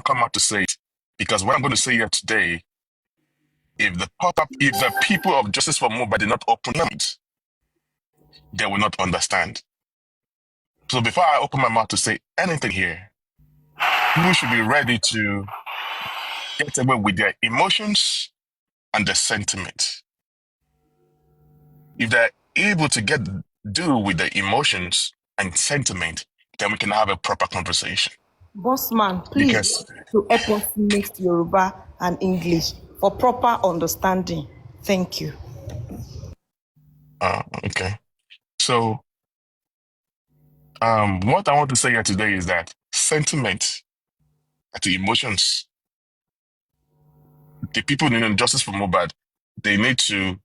come out to say it. Because what I'm going to say here today, if the people of Justice for Mohbad did not open it, they will not understand. So before I open my mouth to say anything here, people should be ready to get away with their emotions and their sentiment. If they're able to deal with their emotions and sentiment, then we can have a proper conversation. Bossman, please to help us mix Yoruba and English for proper understanding. Thank you. Okay. So, what I want to say here today is that sentiment, the emotions, the people in Justice for Mohbad, they need to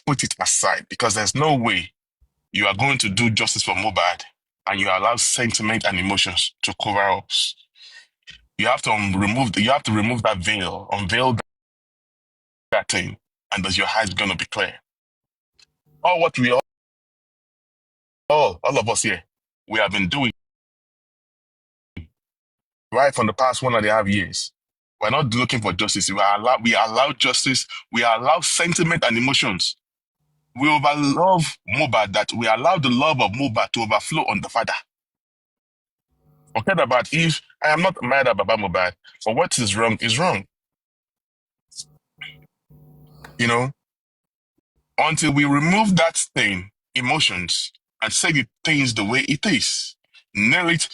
put it aside because there's no way you are going to do justice for Mohbad and you allow sentiment and emotions to cover up. You have to remove that veil, unveil that thing, and does your eyes going to be clear? All of us here, we have been doing right from the past 1.5 years. We're not looking for justice. We allow justice. We allow sentiment and emotions. We overlove Mohbad, that we allow the love of Mohbad to overflow on the father. Forget about if I am not mad about Mohbad, for what is wrong is wrong. You know, until we remove that thing, emotions, and say the things the way it is. Nail it,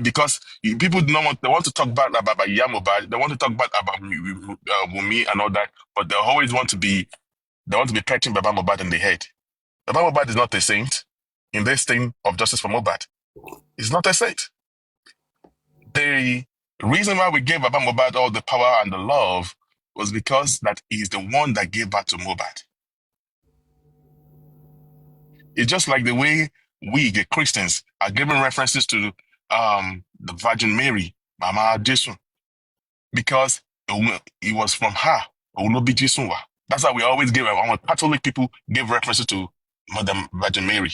because people don't want. They want to talk bad about Mohbad. They want to talk bad about Wunmi and all that, but they always want to be. They want to be patching Baba Mohbad in the head. Baba Mohbad is not a saint in this thing of justice for Mohbad. He's not a saint. The reason why we gave Baba Mohbad all the power and the love was because that he's the one that gave birth to Mohbad. It's just like the way we, the Christians, are giving references to the Virgin Mary, Mama Jesu, because it was from her. That's why we always give our Catholic people give references to Mother Virgin Mary.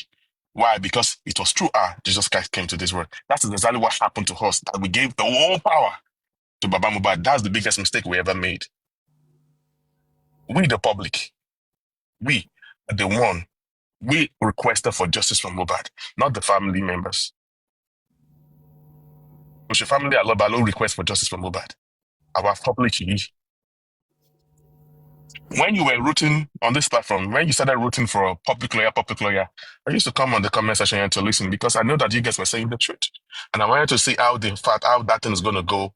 Why? Because it was through her Jesus Christ came to this world. That's exactly what happened to us. That we gave the whole power to Baba Mohbad. That's the biggest mistake we ever made. We, the public, we are the one. We requested for justice from Mohbad, not the family members. Which the family Alobalo request for justice from Mohbad. Our public. When you were rooting on this platform, when you started rooting for a public lawyer, I used to come on the comment section and to listen because I know that you guys were saying the truth. And I wanted to see how that thing is going to go,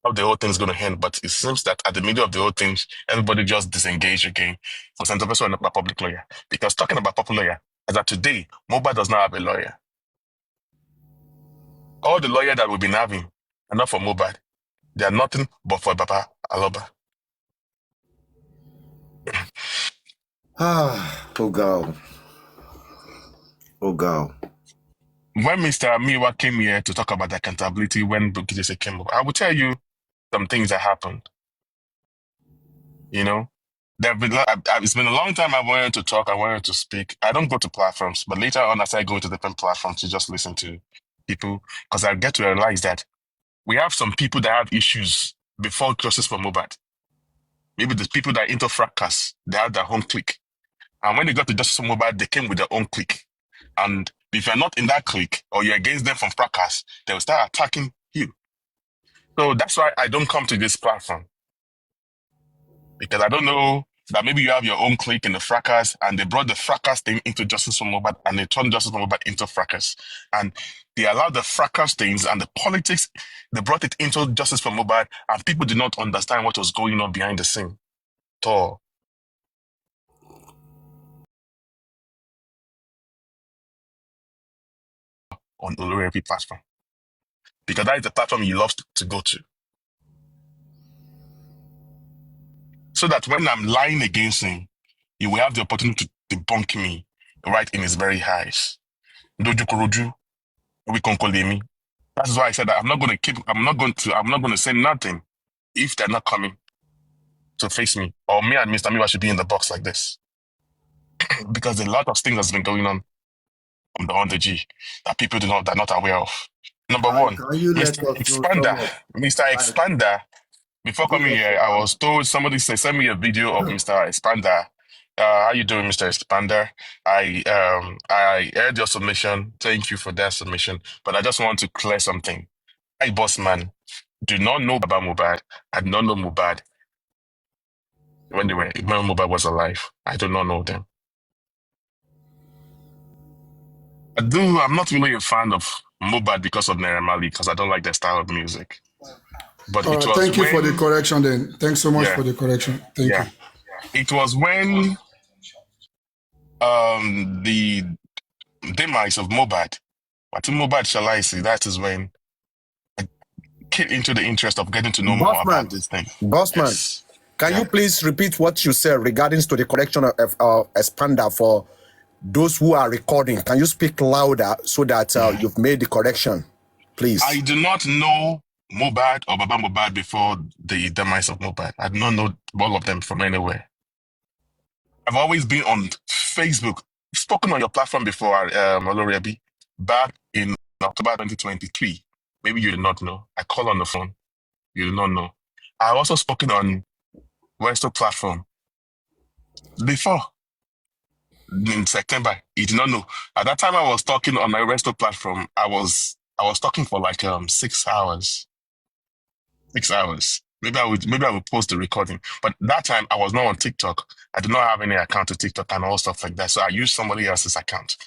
how the whole thing is going to end. But it seems that at the middle of the whole thing, everybody just disengaged again for Senator Peso and a public lawyer. Because talking about public lawyer, as of today, Mohbad does not have a lawyer. All the lawyers that we've been having are not for Mohbad. They are nothing but for Baba Aloba. Oh God. When Mr. Muyiwa came here to talk about accountability when Bukky came up, I will tell you some things that happened. You know, it's been a long time I wanted to talk, I wanted to speak. I don't go to platforms, but later on I started going to different platforms to just listen to people because I get to realize that we have some people that have issues before justice for Mohbad. Maybe the people that are into fracas, they have their own clique. And when they got to justice for Mohbad, they came with their own clique. And if you're not in that clique or you're against them from fracas, they will start attacking you. So that's why I don't come to this platform. Because I don't know that maybe you have your own clique in the fracas and they brought the fracas thing into justice for Mohbad and they turned justice for Mohbad into fracas. And they allowed the fracas things and the politics, they brought it into justice for Mohbad and people did not understand what was going on behind the scene at all. On the Gurexy platform. Because that is the platform you love to go to. So that when I'm lying against him, he will have the opportunity to debunk me right in his very eyes. Doju we can call me. That's why I said that I'm not going to say nothing if they're not coming to face me. Or me and Mr. Miwa should be in the box like this. Because a lot of things that's been going on the G that people they're not aware of. Number one, Can you let Mr. us know Expander. some of Mr. like Expander, before give coming us here, I was told somebody said send me a video of Mr. Expander. How you doing, Mr. Expander? I heard your submission. Thank you for that submission. But I just want to clear something. I, Bossman, do not know Baba Mohbad. I do not know Mohbad when Mohbad was alive. I do not know them. I'm not really a fan of Mohbad because of Naira Marley, because I don't like their style of music. But all it right, was thank you for the when, correction then. Thanks so much yeah, for the correction. Thank you. yeah. It was when the demise of Mohbad. But in Mohbad, shall I say, that is when I came into the interest of getting to know more about Bossman, this thing. Bossman, Yes. can Yeah. you please repeat what you said regarding to the correction of expander for those who are recording? Can you speak louder so that you've made the correction, I please? do not know Mohbad or Baba Mohbad before the demise of Mohbad. I do not know all of them from anywhere. I've always been on Facebook, spoken on your platform before, Oloriabi, back in October 2023. Maybe you did not know. I call on the phone. You did not know. I've also spoken on Westo platform before in September. You did not know. At that time I was talking on my Westo platform, I was talking for like 6 hours. 6 hours. Maybe I would post the recording. But that time I was not on TikTok. I did not have any account to TikTok and all stuff like that. So I used somebody else's account.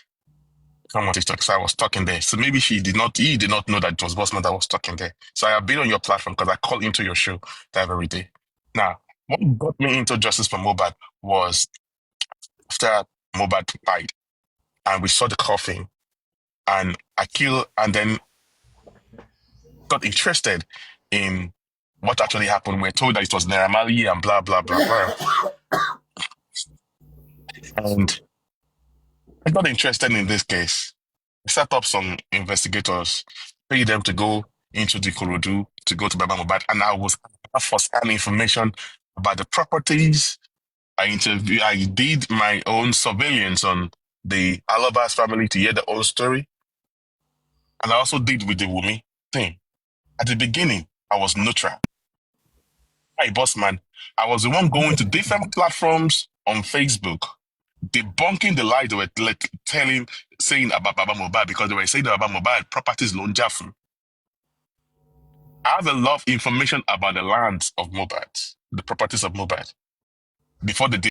Come on TikTok. So I was talking there. So maybe he did not know that it was Bossman that was talking there. So I have been on your platform because I call into your show that every day. Now, what got me into Justice for Mohbad was after Mohbad died and we saw the coffin and and then got interested in what actually happened. We're told that it was Naira Marley and blah, blah, blah, blah. And I got interested in this case. I set up some investigators, paid them to go into the Korodu, to go to Baba Mohbad, and I was first-hand information about the properties. I did my own surveillance on the Alabas family to hear their own story. And I also did with the Wumi thing. At the beginning, I was neutral. Hi, Bossman. I was the one going to different platforms on Facebook, debunking the lies they were saying about Baba Mohbad, because they were saying that Baba Mohbad properties loan Jafun. I have a lot of information about the lands of Mohbad, the properties of Mohbad, before they did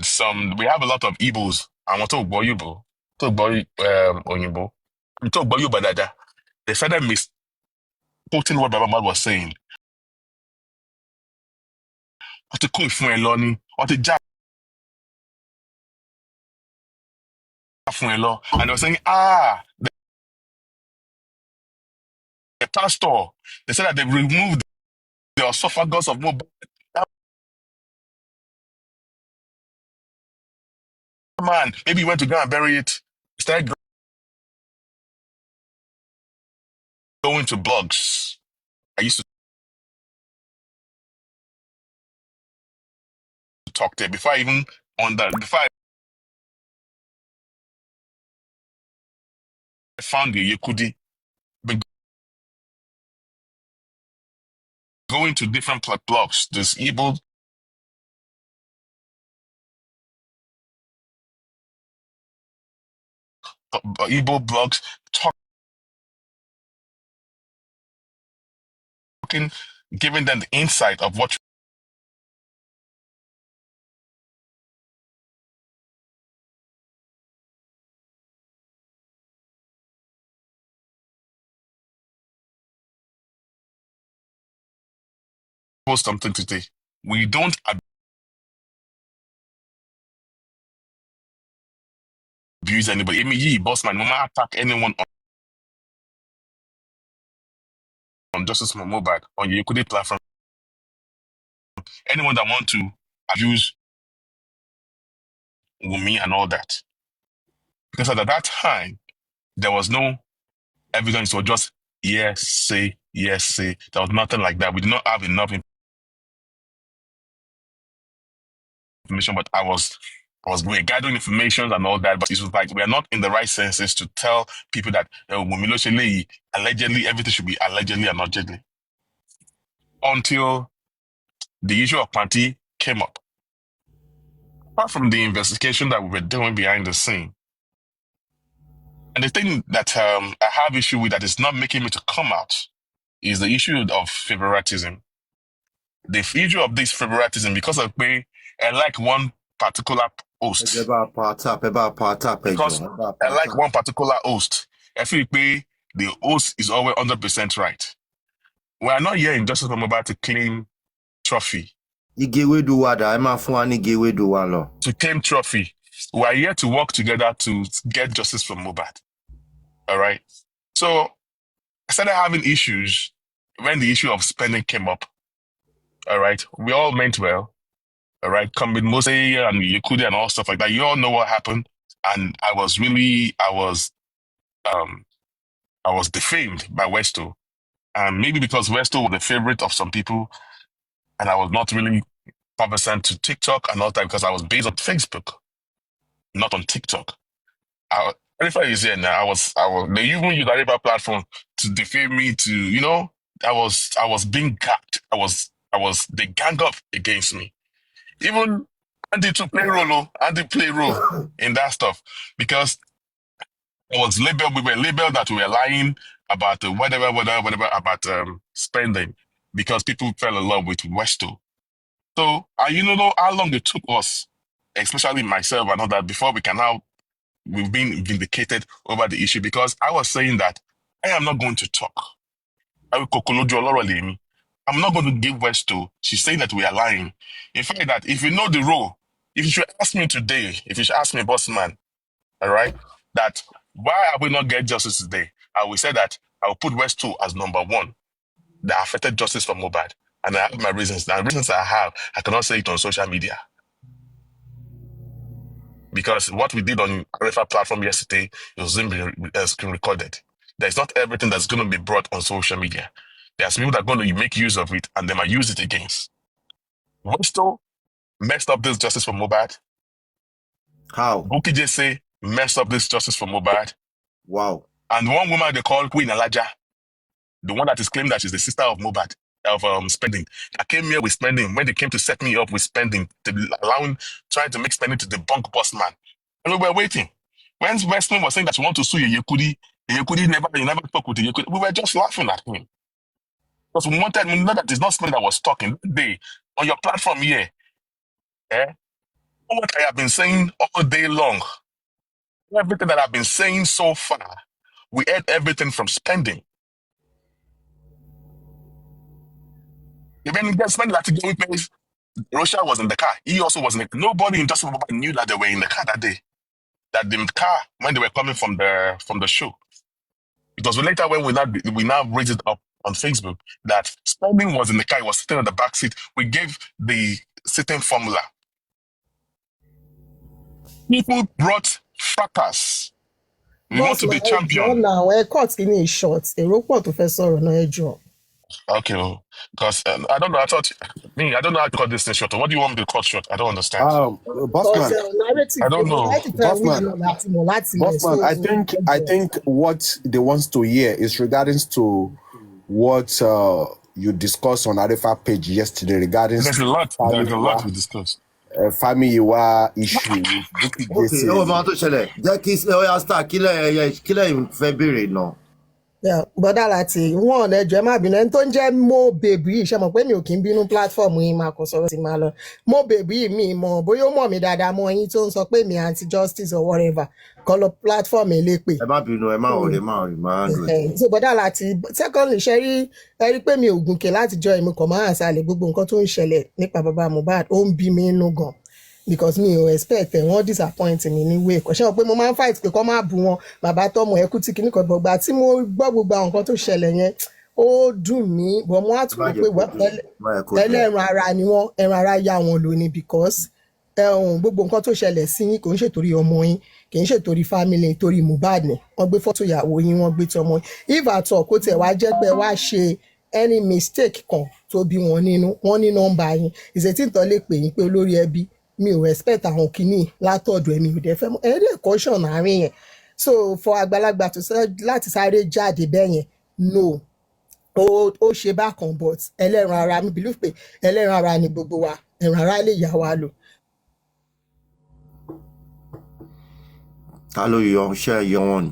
some. We have a lot of Igbos. I want to talk about Igbo, talk about Onyibo, I'm talk about Yoruba Dada. They started misquoting what Baba Mohbad was saying. What to call fún ẹ lọ ni, what to já fún ẹ lọ, and they were saying, the pastor. They said that they removed the esophagus of Mohbad. That man, maybe he went to go and bury it. Started going to blogs. I used to talk there before I found the Yekudi. Been going to different blogs. There's Igbo blogs talking, giving them the insight of what post something today. We don't abuse anybody. Emi Bossman, no matter attack anyone on Justice for Mohbad on your Yekudi platform. Anyone that want to abuse Wumi and all that. Because at that time, there was no evidence, or just say yesterday. There was nothing like that. We did not have enough information, but I was gathering information and all that, but it was like we are not in the right senses to tell people that allegedly everything should be allegedly and allegedly. Until the issue of Panty came up. Apart from the investigation that we were doing behind the scene, and the thing that I have issue with that is not making me to come out is the issue of favoritism. The issue of this favoritism, because of me, I like one particular host. Because I like one particular host. I feel like the host is always 100% right. We are not here in Justice for Mohbad to claim trophy. To claim trophy. We are here to work together to get justice for Mohbad. All right. So I started having issues when the issue of spending came up. All right. We all meant well. All right. Come with Mose and Yekudi and all stuff like that. You all know what happened. And I was defamed by Westo. And maybe because Westo was the favorite of some people, and I was not really conversant to TikTok and all that because I was based on Facebook, not on TikTok. Arifa is here now. They even used the Arifa platform to defame me. I was being gagged. They gang up against me. Even Andy to play role in that stuff because we were labeled that we were lying about whatever about spending because people fell in love with Westo. So you know how long it took us, especially myself and all that, before we've been vindicated over the issue because I was saying that I am not going to talk. I'm not going to give Westo. She's saying that we are lying. In fact, that if you know the role, if you should ask me today, if you should ask me, Bossman, all right, that why have we not get justice today? I will say that I will put Westo as number one that affected justice for Mohbad. And I have my reasons. The reasons I have, I cannot say it on social media. Because what we did on Arifa platform yesterday was screen recorded. There's not everything that's going to be brought on social media. There's people that are going to make use of it and they might use it against. Westo messed up this justice for Mohbad. How? Bukky just say messed up this justice for Mohbad. Wow. And one woman they call Queen Elijah, the one that is claimed that she's the sister of Mohbad, of spending. I came here with spending when they came to set me up with spending, trying to make spending to debunk Bossman. And we were waiting. When Westman was saying that she want to sue Yekudi never spoke with Yekudi. We were just laughing at him. Because we know that it's not spending that was talking. That day, on your platform here, what I have been saying all day long, everything that I've been saying so far, we heard everything from spending. Even spending that together with me, Russia was in the car. He also was in the car. Nobody in Justice for Mohbad knew that they were in the car that day. That the car, when they were coming from the show. It was later when we now raised it up on Facebook that spending was in the car. He was sitting on the back seat. We gave the sitting formula. People brought fracas. We want to be champion. Now, cut in short. The report professor no. Okay, because I don't know. I don't know how to cut this thing short. What do you want me to cut short? I don't understand. Bossman, I don't know. Bossman, I think what they want to hear is regarding to what you discussed on Arifa page yesterday regarding. There's a lot we discussed. Muyiwa issue with Bukky. Yeah, bọ́dà láti wọn ọ̀nà ẹjọ́ ẹ má bínú ẹni tó ń jẹ́ Mo Baby yìí ṣe mọ̀ pé mi ò kí ń bínú platform yìí máa kàn sọ̀rọ̀ sí máa lọ Mo Baby yìí mi mọ̀ bóyá ó mọ̀ mí dáadáa mọ́ yín tó ń sọ pé mi anti justice or whatever kọ́ lọ platform ẹ̀ lè pè. Ẹ má bínú ẹ má ọ̀rẹ́ má ọ̀rẹ́. So bọ́dà láti secondly ṣe rí pé mi ò gùnkè láti jọ èmi kàn máa ṣàlẹ̀ gbogbo nǹkan tó ń ṣẹlẹ̀ nípa bàbá Mohbad ó ń bí mi inú gan. Because me ò expect wọ́n disappoint mi ní way kò ṣe wọ́n pé mo máa ń fight pé kọ́ máa bù wọn bàbá tọmọ ẹkú tí kìíní kan gbọgbà tí mo gbọ́ gbogbo àwọn nǹkan tó ṣẹlẹ̀ yẹn ó dùn mí bọ̀ mo á tún pé ẹlẹ́ran ara ni wọ́n ẹran ara yá wọn lò ní because gbogbo nǹkan tó ṣẹlẹ̀ sí yín kò ń ṣètòrí ọmọ yín kì í ṣètòrí family torí Mohbad ni wọ́n gbé fọ́tò ìyàwó yín wọ́n gbé tọmọ yín if at all kó tẹ̀ wá jẹ́ pé wá ṣe any mistake kan tó bí wọn nínú wọn ní nọ́mbà yín ìṣètì ìtàn lè pè yín pé olórí ẹbí mi ò respect àwọn kìíní látọ̀dọ̀ ẹ̀mí ò dẹ̀ fẹ́ mọ́ ẹ̀ẹ́dẹ̀ caution àárín yẹn so for àgbàlagbà tó láti sáré jáde bẹ́ẹ̀ yẹn no ó ṣe bákan but ẹlẹ́ran ara mi believe pé ẹlẹ́ran ara ni gbogbo wa ẹran ara lè yà wá lò. ta ló yọ ṣe yọ wọn ni.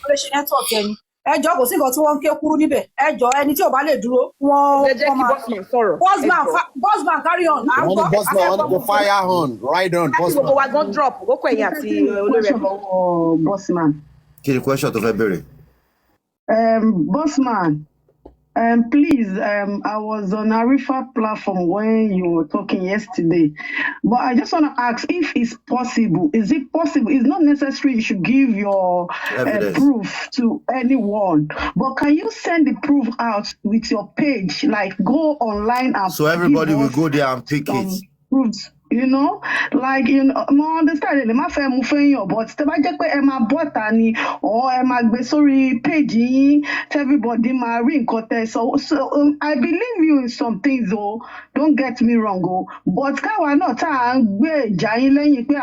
ó lè ṣe network ẹni ẹjọ́ kò sí nǹkan tí wọ́n ń ké kúrú níbẹ̀ ẹjọ́ ẹni tí ò bá lè dúró wọ́n máa Bossman carry on. Bossman go fire on right on Bossman. gbogbo wa gan drop kókó ẹ̀yìn àti olórí ẹ̀kọ́. Bossman. kí ni question tó fẹ́ béèrè. Bossman, please, I was on Arifa platform when you were talking yesterday, but I just want to ask if it's possible. Is it possible? It's not necessary you should give your proof to anyone, but can you send the proof out with your page? Like go online and so everybody will go there and pick it. Proofs. You know, like mo understand it. Ma fẹ́ mu fẹ́ but tẹ́ bá jẹ́ pé ẹ máa bọ́ta ni or ẹ máa gbé sórí page yín tẹ́ everybody máa rí nǹkan tẹ́ so I believe you in some things o don't get me wrong o but káwa náà tá à ń gbé ìjà yín lẹ́yìn pé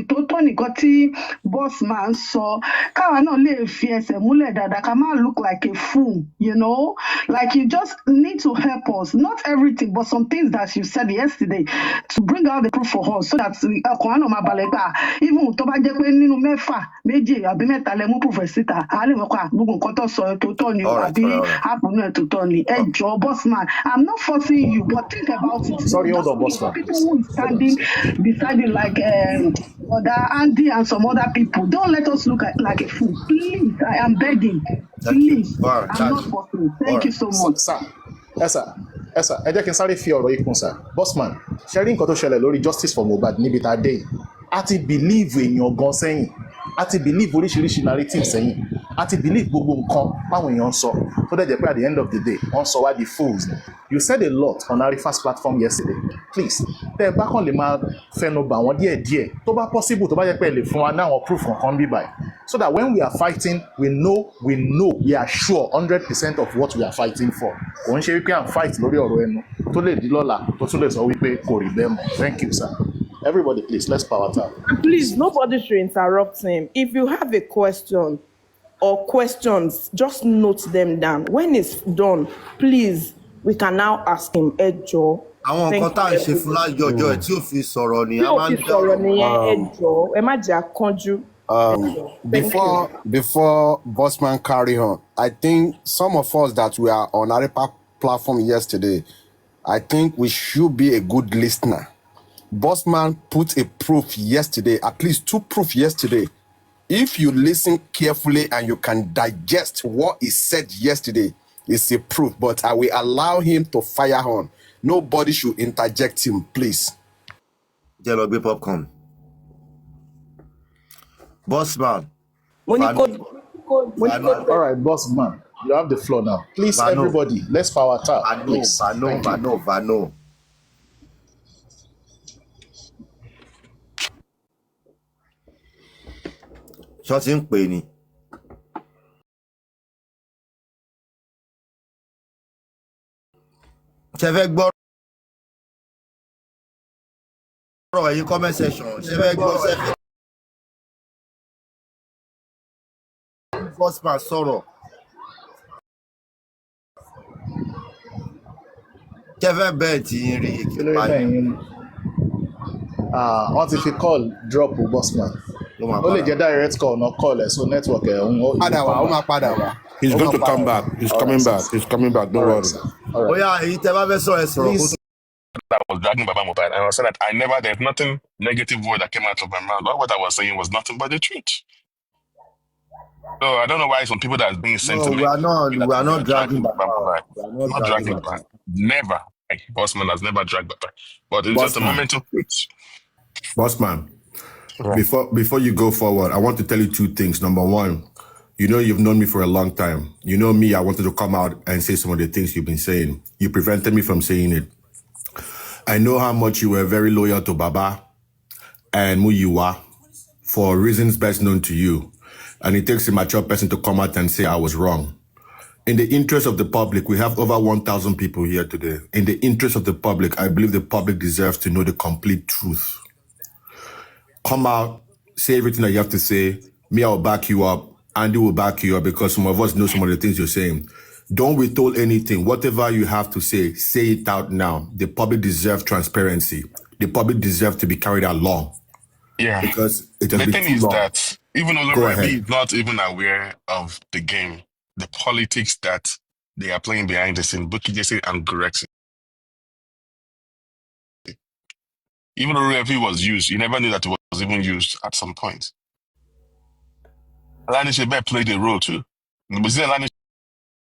tó tó nìkan tí Bossman sọ káwa náà lè fi ẹsẹ̀ múlẹ̀ dáadáa ká má look like a fool, you know, like you just need to help us, not everything but some things that you said yesterday to bring out the proof for us so that ọkàn àná máa balẹ̀ gbà even tó bá jẹ́ pé nínú mẹ́fà méjì àbí mẹ́ta lẹ mú professor a lè mọ̀ gbogbo nǹkan tó sọ tó tọ́ ni àbí àbùnú ẹ̀ tó tọ́ ni ẹ jọ̀ọ́ Bossman, I'm not forcing you but think about it. Sorry, hold on, Bossman. People who is standing beside you like other Andy and some other people, don't let us look like a fool, please. I am begging, please. I'm not forcing. Thank you so much. Sir, ẹ jẹ́ kí n sáré fi ọ̀rọ̀ ikùn sir. Bossman, ṣe rí nǹkan tó ṣẹlẹ̀ lórí justice for Mohbad níbi tá a dé yìí a ti believe èèyàn gan sẹ́yìn a ti believe oríṣiríṣi narrative sẹ́yìn a ti believe gbogbo nǹkan báwọn èèyàn ń sọ tó dẹ̀ jẹ́ pé at the end of the day wọ́n sọ wá di fools. You said a lot on Arifa's platform yesterday. Please tẹ́ ẹ bá kàn lè máa fẹnu bà wọ́n díẹ̀díẹ̀ tó bá possible tó bá jẹ́ pé ẹ lè fún wa náwọn proof kankan bí báyìí so that when we are fighting we are sure 100% of what we are fighting for. Kò ń ṣe wípé à ń fight lórí ọ̀rọ̀ ẹnu tó lè di lọ́la tó tún lè sọ wípé kò rí bẹ́ẹ̀ mọ́. Thank you sir. Everybody please let's power tap. Please nobody should interrupt him. If you have a question or questions just note them down. When it's done please we can now ask him ẹ jọ̀ọ́. àwọn nǹkan tá à ń ṣe fún lájọjọ ẹ tí ò fi sọ̀rọ̀ ni a máa ń sọ̀rọ̀ nìyẹn ẹ jọ̀ọ́ ẹ má jẹ́ àkànjú. Before Bossman carry on, I think some of us that were on Arifa platform yesterday, I think we should be a good listener. Bossman put a proof yesterday, at least 2 proof yesterday. If you listen carefully and you can digest what he said yesterday, it's a proof. But I will allow him to fire on. Nobody should interject him, please. Jello be popcorn. Bossman. All right, Bossman, you have the floor now. Please, everybody, let's power tap. Vano. Ṣọ́ọ̀tì ń pè ní. Ṣé fẹ́ gbọ́ ọ̀rọ̀ ẹ̀yin comment section? Ṣé fẹ́ gbọ́ sẹ́fẹ̀? Bossman sọ̀rọ̀. Ṣé fẹ́ bẹ́ẹ̀ tí ń rí ìkíni? Wọ́n ti fi call drop Bossman. Ó lè jẹ́ direct call, not call ẹ̀ so network ẹ̀ ń. He's going to come back. He's coming back. He's coming back. Don't worry. Oh yeah, èyí tẹ́ bá fẹ́ sọ̀rọ̀ that was dragging Baba Mohbad, and I said that there's nothing negative word that came out of my mouth. All what I was saying was nothing but the truth. So I don't know why some people that are being sent to me. We are not dragging Baba Mohbad. We're not dragging Baba. Never. Bossman has never dragged Baba. But it's just a moment of truth. Bossman, before you go forward, I want to tell you 2 things. Number 1, you know you've known me for a long time. You know me, I wanted to come out and say some of the things you've been saying. You prevented me from saying it. I know how much you were very loyal to Baba and Muyiwa for reasons best known to you. And it takes a mature person to come out and say, I was wrong. In the interest of the public, we have over 1,000 people here today. In the interest of the public, I believe the public deserves to know the complete truth. Come out, say everything that you have to say. Me, I'll back you up. Andy will back you up because some of us know some of the things you're saying. Don't withhold anything. Whatever you have to say it out now. The public deserves transparency. The public deserves to be carried along. Yeah. Because it has The been thing too is long. that even though Go Remy ahead. is not even aware of the game, the politics that they are playing behind the scene, Bukky and Gurexy. Even though Remy was used, you never knew that it was even used at some point. Alani Shebe played a role too. Was it Alani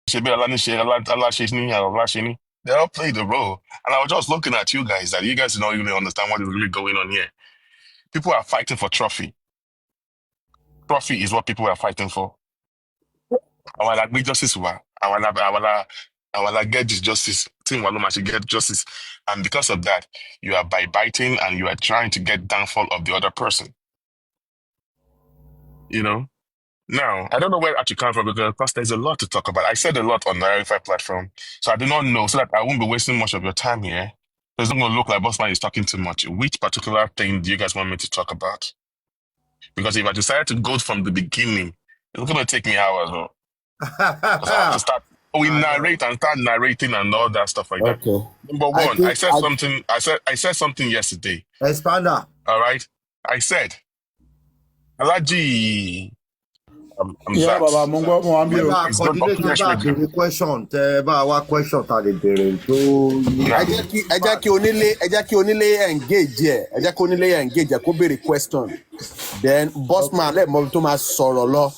Shebe, Alani Shebe, they all played a role. And I was just looking at you guys that you guys don't even understand what is really going on here. People are fighting for trophy. Trophy is what people are fighting for. Our like big justice our get this justice. Team Waluma should get justice. And because of that, you are biting and you are trying to get downfall of the other person. You know? Now, I don't know where it actually comes from because there's a lot to talk about. I said a lot on the Verify platform, so I do not know, so that I won't be wasting much of your time here. It's not going to look like Bossman is talking too much. Which particular thing do you guys want me to talk about? Because if I decide to go from the beginning, it's going to take me hours. Because I have to start. We narrate and start narrating and all that stuff like that. Okay. Number one, I said something. I said something yesterday. Expander. All right. I said, Alaji. Yeah, Baba, mo ń bí o. Continue to bá béèrè question tẹ bá wá question ta lè béèrè tó. ẹ jẹ́ kí onílé engage ẹ jẹ́ kí onílé engage kó béèrè question then Bossman let mọ tó máa sọ̀rọ̀ lọ.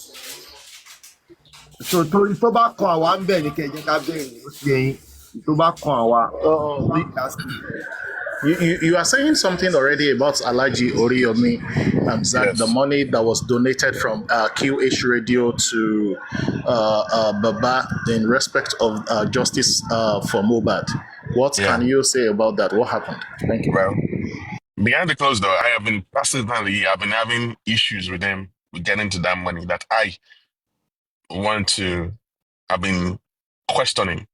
So torí tó bá kan àwa ń bẹ̀ ní kẹ́ jẹ́ ká béèrè ó ti yẹn tó bá kan àwa. You are saying something already about Alhaji Oriyomi Hamzat, yes. The money that was donated from QH Radio to Baba in respect of justice for Mohbad. What can you say about that? What happened? Thank you. Well, behind the closed door, I've been having issues with them with getting to that money that I've been questioning,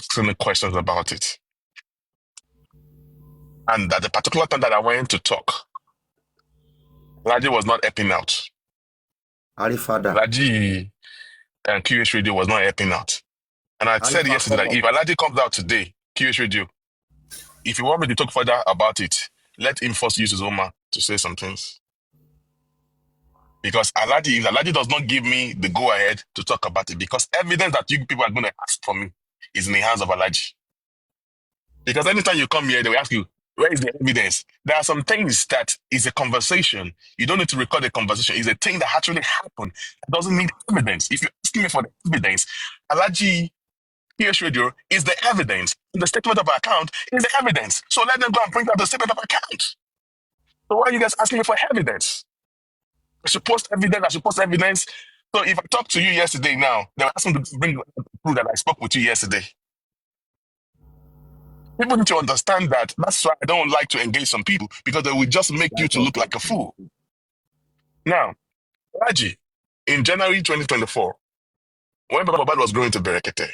asking questions about it. And at the particular time that I went to talk, Laji was not helping out. Laji and QH Radio was not helping out. And I said yesterday that if Laji comes out today, QH Radio, if you want me to talk further about it, let him first use his own mouth to say some things. Because if Alaji does not give me the go-ahead to talk about it, because evidence that you people are going to ask for me is in the hands of Alaji. Because anytime you come here, they will ask you, where is the evidence? There are some things that is a conversation. You don't need to record a conversation. It's a thing that actually happened. It doesn't need evidence. If you're asking me for the evidence, Alaji PS Radio is the evidence. The statement of account is the evidence. So let them go and bring out the statement of account. So why are you guys asking me for evidence? I should post evidence. So if I talk to you yesterday now, they were asking to bring proof that I spoke with you yesterday. People need to understand that. That's why I don't like to engage some people, because they will just make you to look like a fool. Now, Raji, in January 2024, when Mohbad was going to Berekete,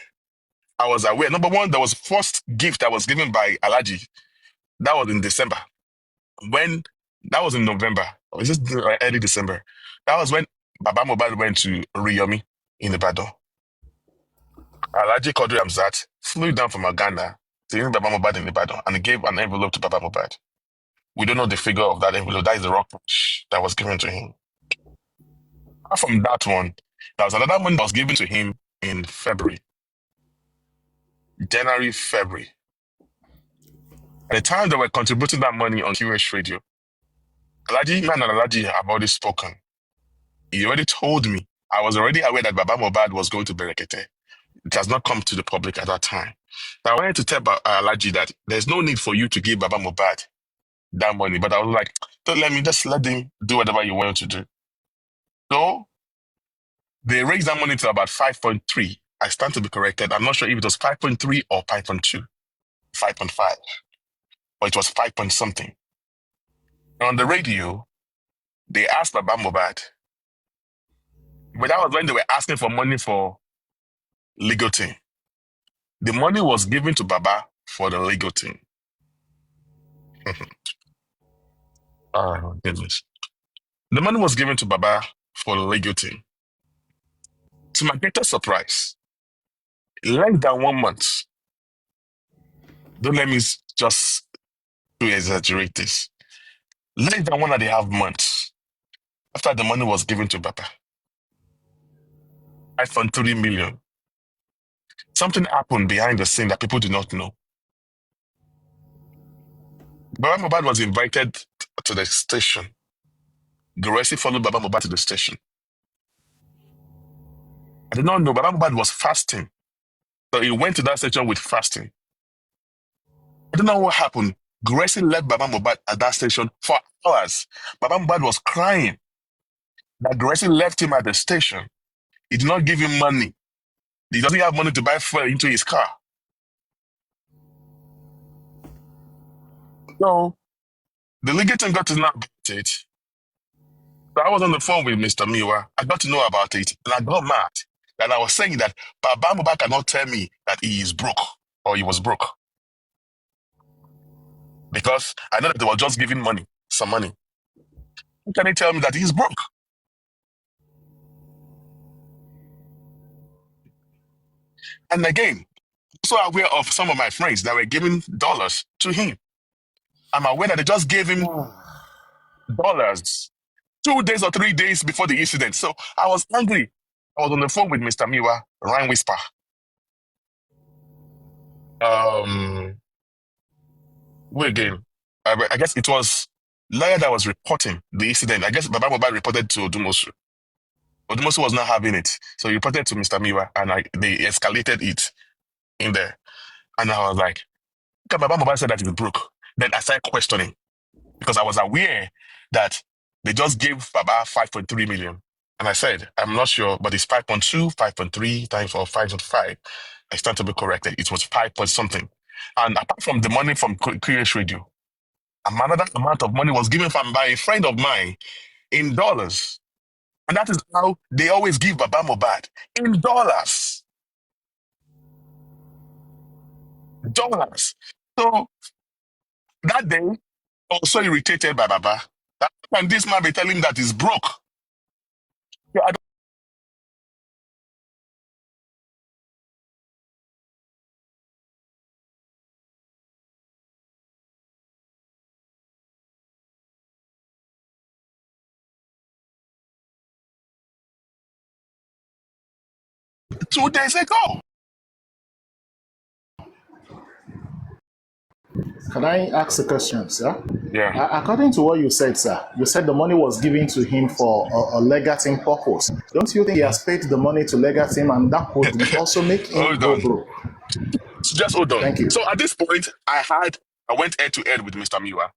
I was aware. Number one, there was first gift that was given by Alhaji. That was in December. That was in November. Or is it early December? That was when Baba Mohbad went to Oriyomi in Ibadan. Alhaji Quadri Hamzat flew down from Ghana to Baba Mohbad in Ibadan and gave an envelope to Baba Mohbad. We don't know the figure of that envelope. That is the rock that was given to him. Apart from that one, there was another one that was given to him in February. January, February. At the time they were contributing that money on QH Radio, Alhaji Man and Alhaji have already spoken. He already told me. I was already aware that Baba Mohbad was going to Berekete. It has not come to the public at that time. So I wanted to tell Alhaji that there's no need for you to give Baba Mohbad that money. But I was like, don't let them do whatever you want to do. So they raised that money to about 5.3. I stand to be corrected. I'm not sure if it was 5.3 or 5.2, 5.5. or it was 5 point something. And on the radio, they asked Baba Mohbad, but that was when they were asking for money for legal team. The money was given to Baba for the legal team. Oh, goodness. The money was given to Baba for the legal team. To my greatest surprise, less than 1 month, don't let me just to exaggerate this, less than 1.5 months after the money was given to Baba, 5.3 million, something happened behind the scene that people do not know. Baba Mohbad was invited to the station. Gurexy followed Baba Mohbad to the station. I did not know Baba Mohbad was fasting. So he went to that station with fasting. I don't know what happened. Gurexy left Baba Mohbad at that station for hours. Baba Mohbad was crying that Gurexy left him at the station. He did not give him money. He doesn't have money to buy fuel into his car. So the legal team got to know about it. So I was on the phone with Mr. Muyiwa. I got to know about it, and I got mad. And I was saying that Baba Mohbad cannot tell me that he is broke or he was broke. Because I know that they were just giving money, some money. How can they tell me that he's broke? And again, I'm also aware of some of my friends that were giving dollars to him. I'm aware that they just gave him dollars 2 days or 3 days before the incident. So I was angry. I was on the phone with Mr. Muyiwa, Ryan Whisper. Wait again. I guess it was lawyer that was reporting the incident. I guess Baba Mohbad reported to Odumosu. Odumosu was not having it. So he reported to Mr. Muyiwa, and they escalated it in there. And I was like, Baba Mohbad said that he's broke. Then I started questioning because I was aware that they just gave Baba 5.3 million. And I said, I'm not sure, but it's 5.2, 5.3 times 4, 5.5. I stand to be corrected. It was 5 point something. And apart from the money from QH Radio, another amount of money was given by a friend of mine in dollars. And that is how they always give Baba Mohbad, in dollars. Dollars. So that day, I was so irritated by Baba. That when this man be telling him that he's broke. Yeah, 2 days ago. Can I ask a question, sir? Yeah. According to what you said, sir, you said the money was given to him for a legal team purpose. Don't you think he has paid the money to legal team and that could also make him Hold go on. broke? Just hold on. Thank you. So at this point, I went head to head with Mr. Muyiwa.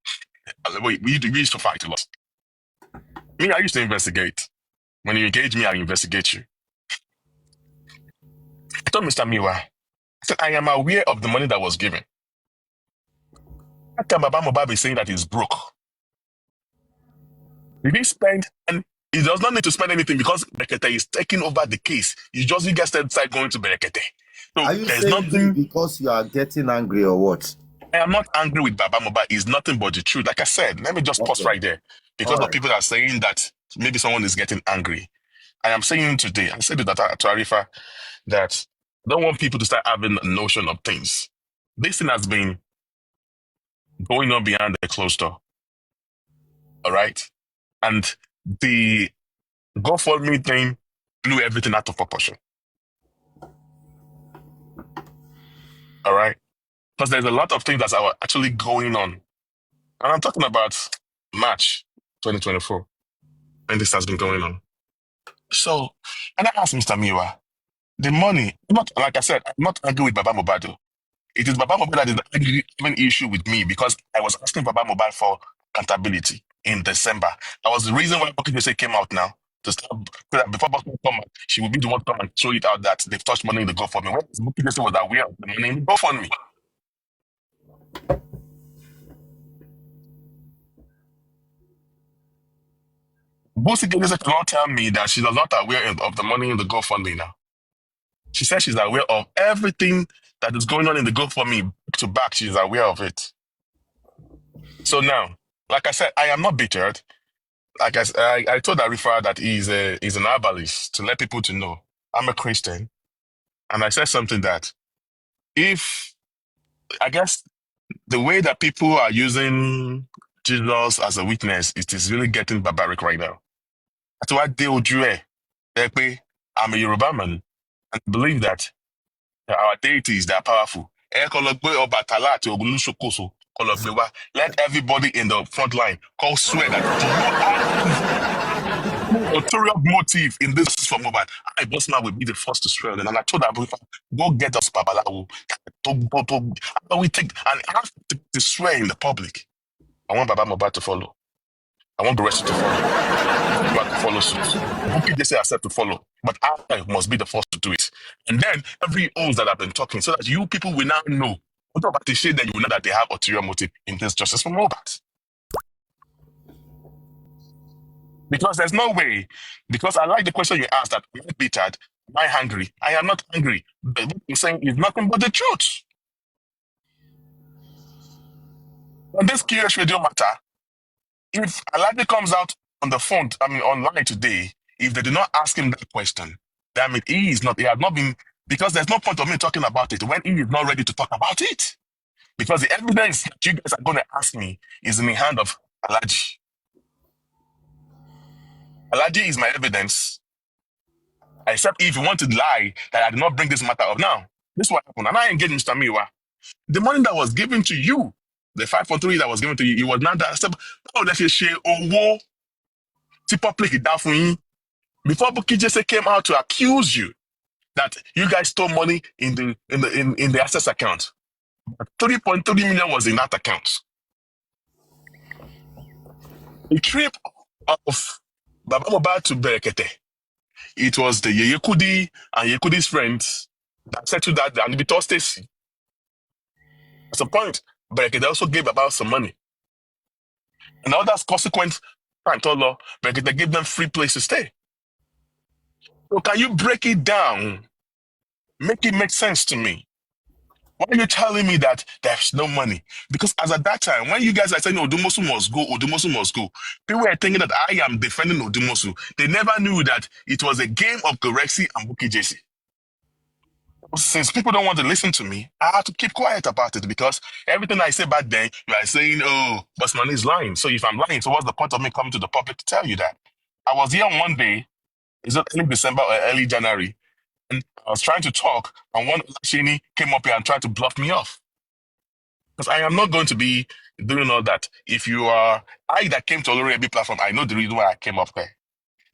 We used to fight a lot. Me, I used to investigate. When you engage me, I investigate you. I told Mr. Muyiwa, I said, I am aware of the money that was given. How can Baba Mohbad be saying that he's broke? Did he spend, and he does not need to spend anything because Berekete is taking over the case. You guys start going to Berekete. So Are you there's saying nothing. this because you are getting angry or what? I am not angry with Baba Mohbad. It's nothing but the truth. Like I said, let me just pause right there. Because of people that are saying that maybe someone is getting angry. I am saying today, I said to Arifa that I don't want people to start having a notion of things. This thing has been going on behind the closed door. All right? And the GoFundMe thing blew everything out of proportion. All right? Because there's a lot of things that are actually going on. And I'm talking about March 2024. And this has been going on. So, and I asked Mr. Muyiwa, the money, not like I said, I'm not angry with Baba Mohbad. It is Baba Mohbad that is having issue with me because I was asking Baba Mohbad for accountability in December. That was the reason why Bukky came out now. To start, before Bossman come out, she would be the one to come and throw it out that they've touched money in the GoFundMe. Bukky was aware of the money in the GoFundMe. Bukky cannot tell me that she is not aware of the money in the GoFundMe now. She says she's aware of everything that is going on in the GoFundMe back to back. She's aware of it. So now, like I said, I am not bitter. Like I told Arifa that he's an herbalist to let people to know I'm a Christian, and I said something that if I guess the way that people are using Jesus as a witness, it is really getting barbaric right now. That's why I'm a Yoruba man and believe that our deities, they are powerful. Let everybody in the front line call swear that do you have ulterior motive in this for Mohbad. I, Bossman, will be the first to swear. And I told Abu, go get us Babalawo. We take and I have to swear in the public. I want Baba Mohbad to follow. I want Gurexy to follow. Mohbad to follow suit. Bukky just say accept to follow. But I must be the first to do it. And then every oaths that I've been talking, so that you people will now know. On top of the shade, then you will know that they have ulterior motive in this justice for Mohbad. Because there's no way. Because I like the question you asked that am I bittered? Am I hungry? I am not hungry. But what you're saying is nothing but the truth. On this curious radio matter, if Aladi comes out on the phone, online today, if they did not ask him that question, that means he has not been, because there's no point of me talking about it when he is not ready to talk about it. Because the evidence that you guys are going to ask me is in the hand of Aladi. Aladi is my evidence. Except if you want to lie that I did not bring this matter up. Now, this is what happened. And I engaged Mr. Muyiwa. The money that was given to you, the 5.3 that was given to you, it was not that. Oh, let's share owo to public it down for you. Before Bukky just came out to accuse you that you guys stole money in the access account. 3.3 million was in that account. The trip of Baba Mohbad to Berekete, it was the Yekudi and Yekudi's friends that settled that and Bitor Stacy. At some point, Berekete also gave about some money. And now that's consequent time told law, Berekete gave them free place to stay. So can you break it down? Make it make sense to me. Why are you telling me that there's no money? Because as at that time, when you guys are saying Odumosu must go, people were thinking that I am defending Odumosu. They never knew that it was a game of Gurexy and Bukky JC. Since people don't want to listen to me, I have to keep quiet about it because everything I say back then, you are saying, oh, Bossman is lying. So if I'm lying, so what's the point of me coming to the public to tell you that? I was here on one day, it's not early December or early January, and I was trying to talk, and one Shini came up here and tried to bluff me off. Because I am not going to be doing all that. If you are, I that came to Olori platform, I know the reason why I came up there.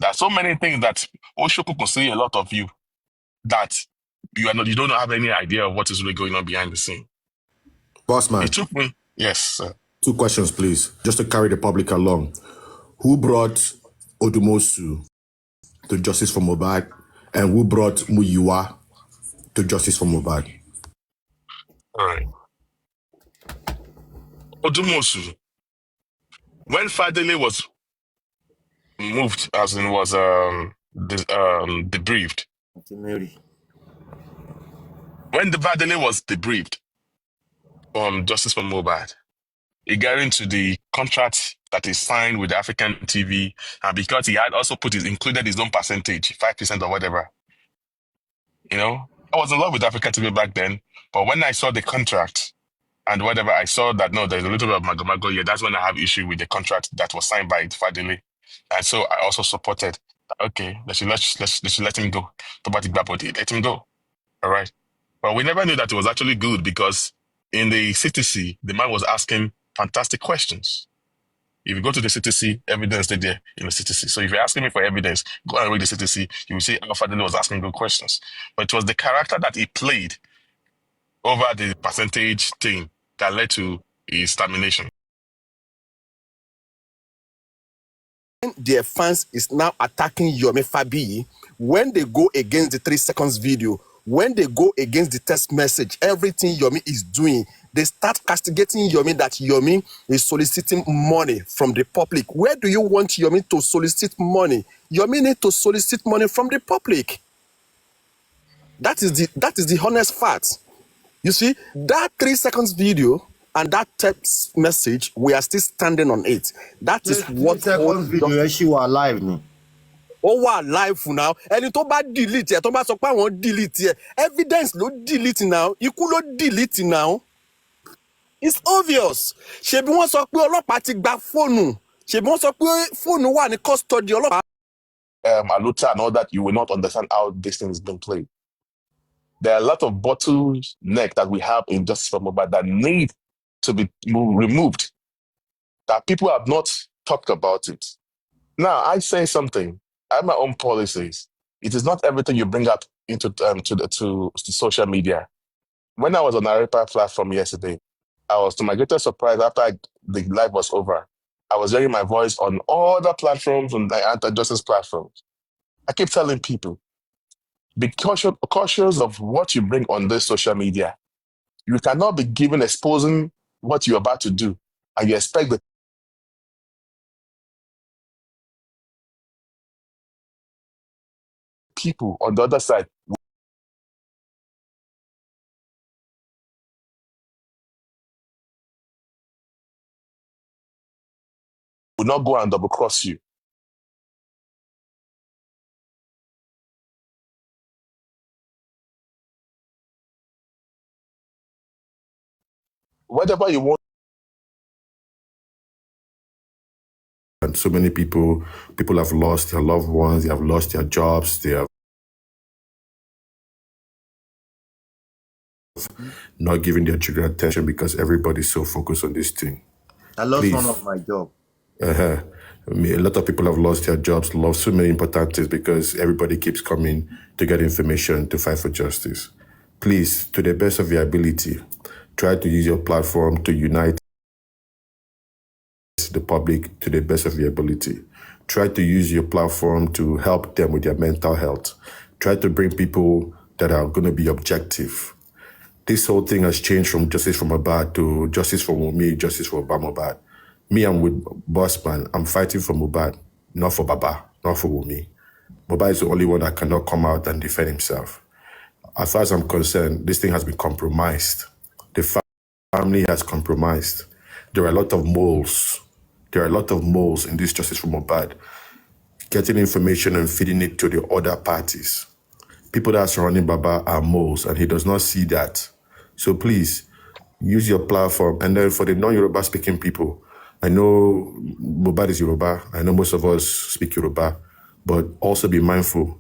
There are so many things that Oshoku can see a lot of you that you don't have any idea of what is really going on behind the scene. Bossman. It took me, yes, sir. 2 questions, please, just to carry the public along. Who brought Odumosu to justice for Mohbad, and who brought Muyiwa to justice for Mohbad? All right. Odumosu, when Fadele was moved, as in was debriefed. When the Fadele was debriefed from Justice for Mohbad, he got into the contract that he signed with the African TV, and because he had also included his own percentage, 5% or whatever. You know, I was in love with African TV back then, but when I saw the contract and whatever, I saw that no, there's a little bit of magomago here. That's when I have issue with the contract that was signed by Fadele, and so I also supported. Okay, they should let him go. Let him go. All right, but we never knew that it was actually good because in the CTC, the man was asking fantastic questions. If you go to the CTC, evidence is there in the CTC. So if you're asking me for evidence, go and read the CTC, you will see how Fadele was asking good questions. But it was the character that he played over the percentage thing that led to his termination. Their fans is now attacking Yomi Fabi when they go against the 3 seconds video, when they go against the text message, everything Yomi is doing, they start castigating Yomi that Yomi is soliciting money from the public. Where do you want Yomi to solicit money? Yomi need to solicit money from the public. That is the honest fact. You see, that 3 seconds video and that text message, we are still standing on it. That is what 3 seconds video she was live ni. Ó wà live now. Ẹni tó bá delete ẹ, tó bá sọ pé àwọn delete ẹ, evidence ló delete now. Ikú ló delete now. It's obvious. Ṣebí wọ́n sọ pé ọlọ́pàá ti gba fóònù. Ṣebí wọ́n sọ pé fóònù wà ní custody ọlọ́pàá. Aluta and all that, you will not understand how this thing is being played. There are a lot of bottleneck that we have in Justice for Mohbad that need to be removed. That people have not talked about it. Now, I say something. I have my own policies. It is not everything you bring up into to social media. When I was on Arepa platform yesterday, I was, to my greatest surprise, after the live was over, I was hearing my voice on all the platforms, on the anti-justice platforms. I keep telling people, be cautious of what you bring on this social media. You cannot be given exposing what you're about to do, and you expect the people on the other side will not go and double cross you. Whatever you want. And so many people have lost their loved ones, they have lost their jobs, they have not giving their children attention because everybody's so focused on this thing. I lost one of my job. I mean, a lot of people have lost their jobs, lost so many important things because everybody keeps coming to get information to fight for justice. Please, to the best of your ability, try to use your platform to unite the public to the best of your ability. Try to use your platform to help them with their mental health. Try to bring people that are going to be objective. This whole thing has changed from justice for Mohbad to justice for Wunmi, justice for Mohbad. Me, I'm with Bossman. I'm fighting for Mohbad, not for Baba, not for Wunmi. Mohbad is the only one that cannot come out and defend himself. As far as I'm concerned, this thing has been compromised. The family has compromised. There are a lot of moles. There are a lot of moles in this justice for Mohbad, getting information and feeding it to the other parties. People that are surrounding Baba are moles, and he does not see that. So please, use your platform. And then for the non-Yoruba speaking people, I know Mohbad is Yoruba. I know most of us speak Yoruba, but also be mindful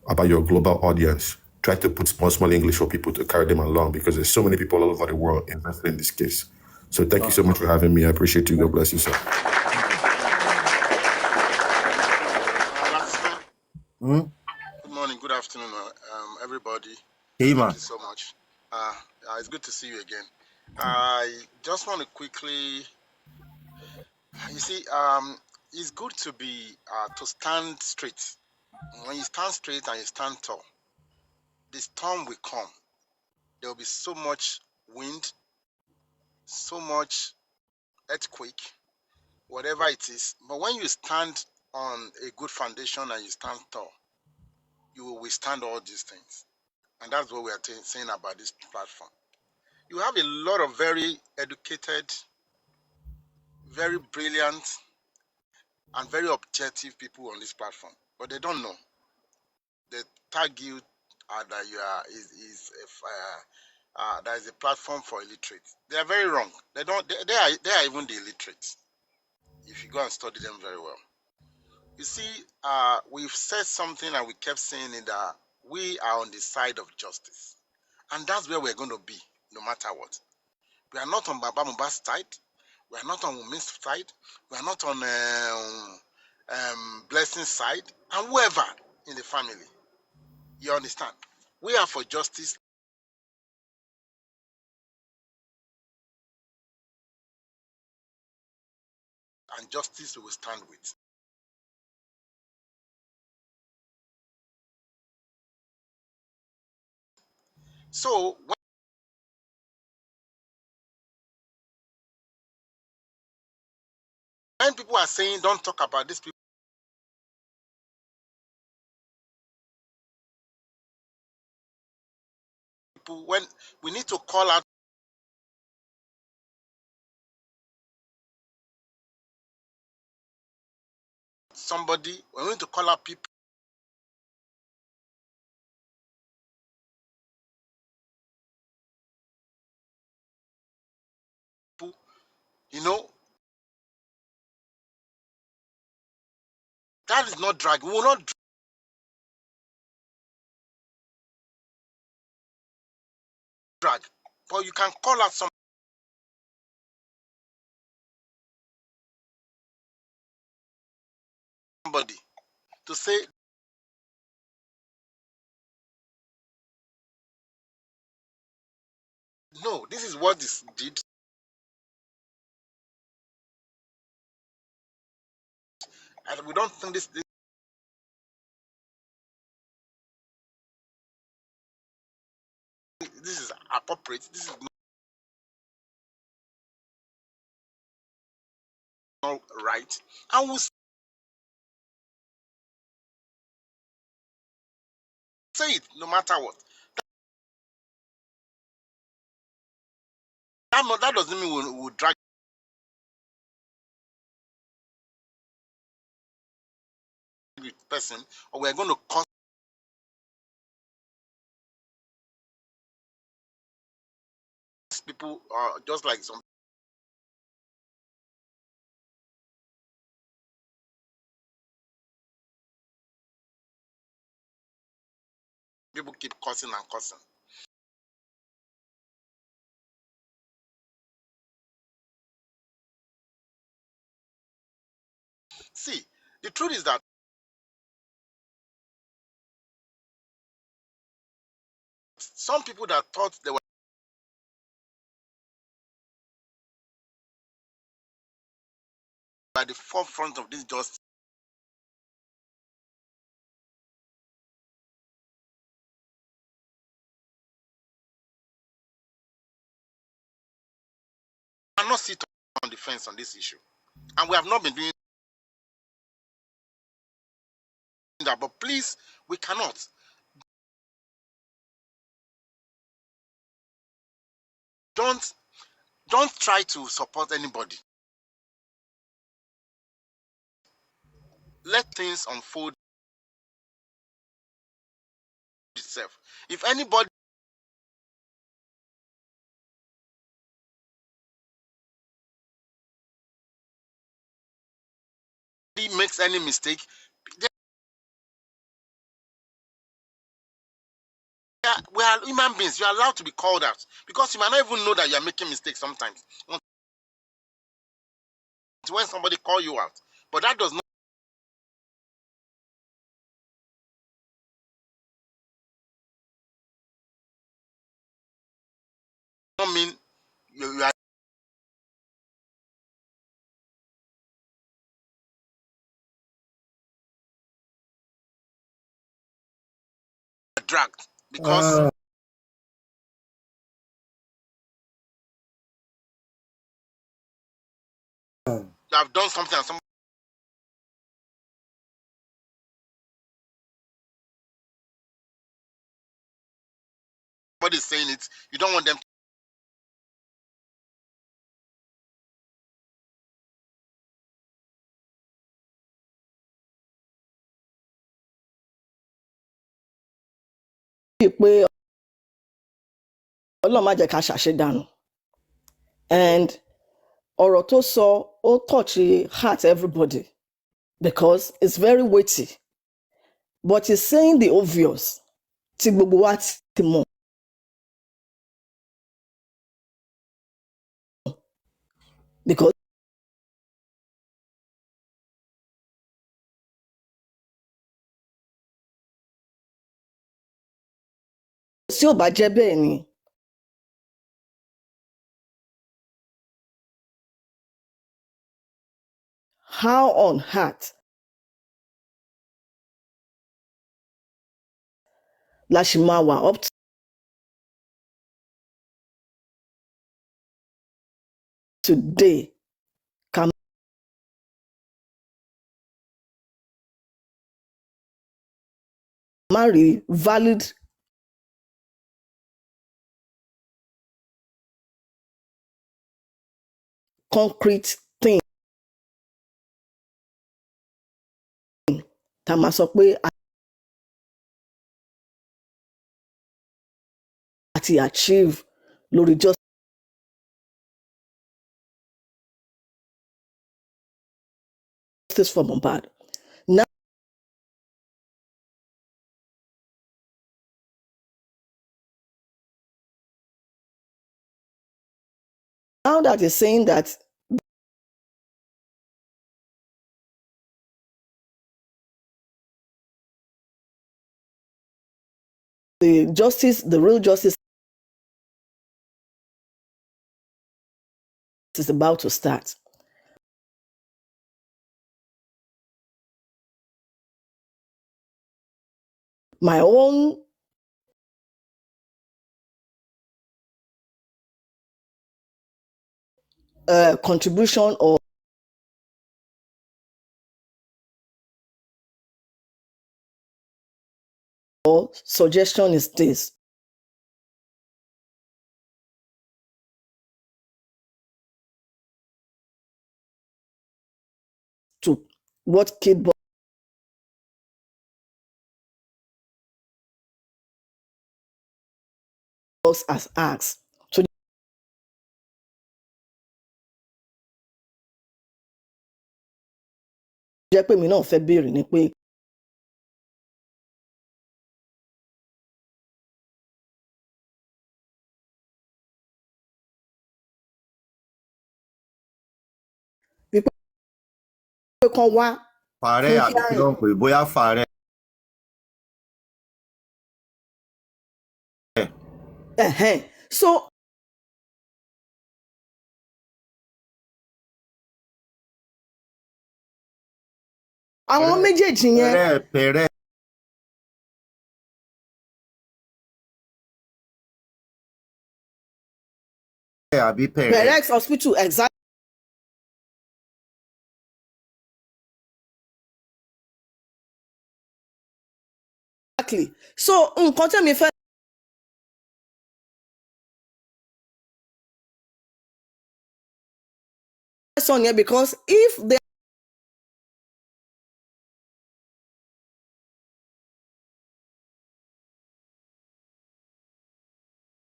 about your global audience. Try to put small English for people to carry them along because there's so many people all over the world invested in this case. So thank you so much for having me. I appreciate you. God bless you, sir. Good morning, good afternoon, everybody. Hey, man. Thank you so much. It's good to see you again. I just want to quickly, you see, it's good to be to stand straight. When you stand straight and you stand tall, the storm will come. There will be so much wind, so much earthquake, whatever it is. But when you stand on a good foundation and you stand tall, you will withstand all these things. And that's what we are saying about this platform. You have a lot of very educated, very brilliant, and very objective people on this platform, but they don't know. They tag you that you are that is a platform for illiterates. They are very wrong. They don't. They are even the illiterates. If you go and study them very well, you see, we've said something and we kept saying it that we are on the side of justice, and that's where we're going to be, no matter what. We are not on Baba Mohbad's side. We are not on Wunmi's side. We are not on Blessing's side, and whoever in the family. You understand? We are for justice, and justice we will stand with. So when people are saying don't talk about these people, when we need to call out somebody, we need to call out people you know, that is not drag. We will not drag, but you can call out somebody to say, no, this is what this did, and we don't think this is appropriate. This is not right, and we'll say it no matter what. That doesn't mean we'll drag the person, or we're going to cause people, just like some people keep cursing and cursing. See, the truth is that some people that thought they were at the forefront of this justice cannot sit on the fence on this issue, and we have not been doing that. But please, we cannot. Don't try to support anybody. Let things unfold itself. If anybody makes any mistake, we are human beings. You are allowed to be called out, because you might not even know that you are making mistakes sometimes when somebody call you out. But that does not mean you are dragged, because you have done something and somebody is saying it. You don't want them pé Ọlọ́run má jẹ́ ká ṣàṣedànù, and ọ̀rọ̀ tó sọ ó touch heart everybody because it's very weighty, but he's saying the obvious tí gbogbo wa ti mọ̀, because tí ò bá jẹ́ bẹ́ẹ̀ ni how on earth la ṣì máa wà up to today marry valid concrete thing tá máa sọ pé àti achieve lórí justice for Mohbad. Now that he's saying that the real justice is about to start. My own contribution or suggestion is this. To what Kid Boss has asked. To jẹ́ pé mi náà fẹ́ béèrè ni pé kán wá fàárẹ̀ àbí kí ló ń pè bóyá fàárẹ̀. So àwọn méjèèjì yẹn pẹ̀rẹ̀ àbí pẹ̀rẹ̀. Perex Hospital exactly. So nǹkan tẹ́mi fẹ́ sọ yẹn because if they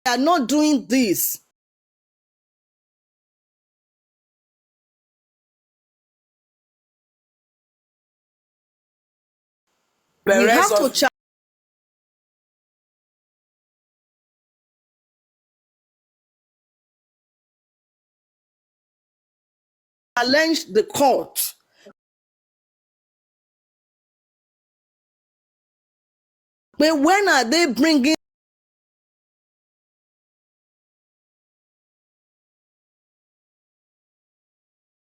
are not doing this, we have to challenge the court. But when are they bringing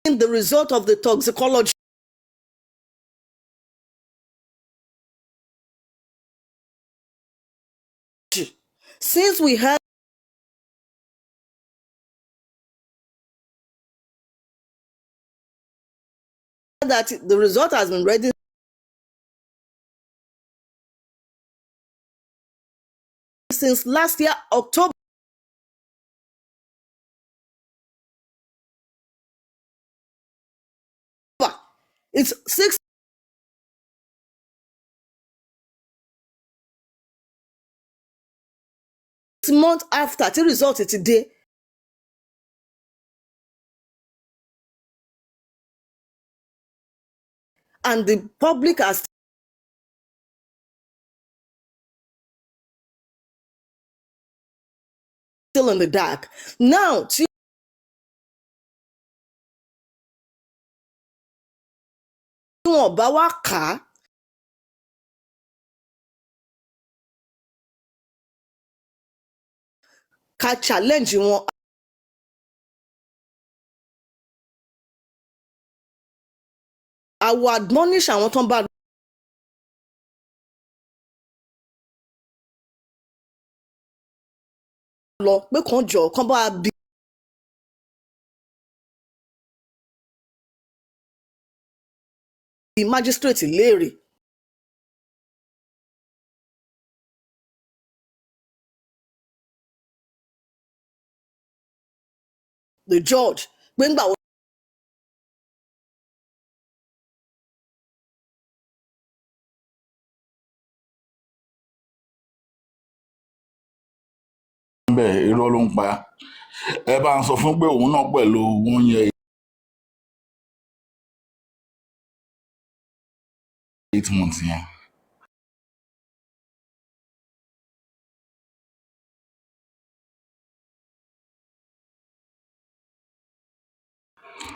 the result of the toxicology? Since we have that the result has been ready since last year, October. It's 6 months after the result today. And the public has still in the dark. Now, tí wọ́n bá wá kà á, ká challenge wọn. I will admonish àwọn tó ń bá lọ pé kàn jọ kàn bá bí magistrate léèrè. the judge pé ńgbà wo bẹ́ẹ̀ irọ́ ló ń pa ẹ bá ń sọ fún pé òun náà pẹ̀lú wọn yẹ 8 months yẹn.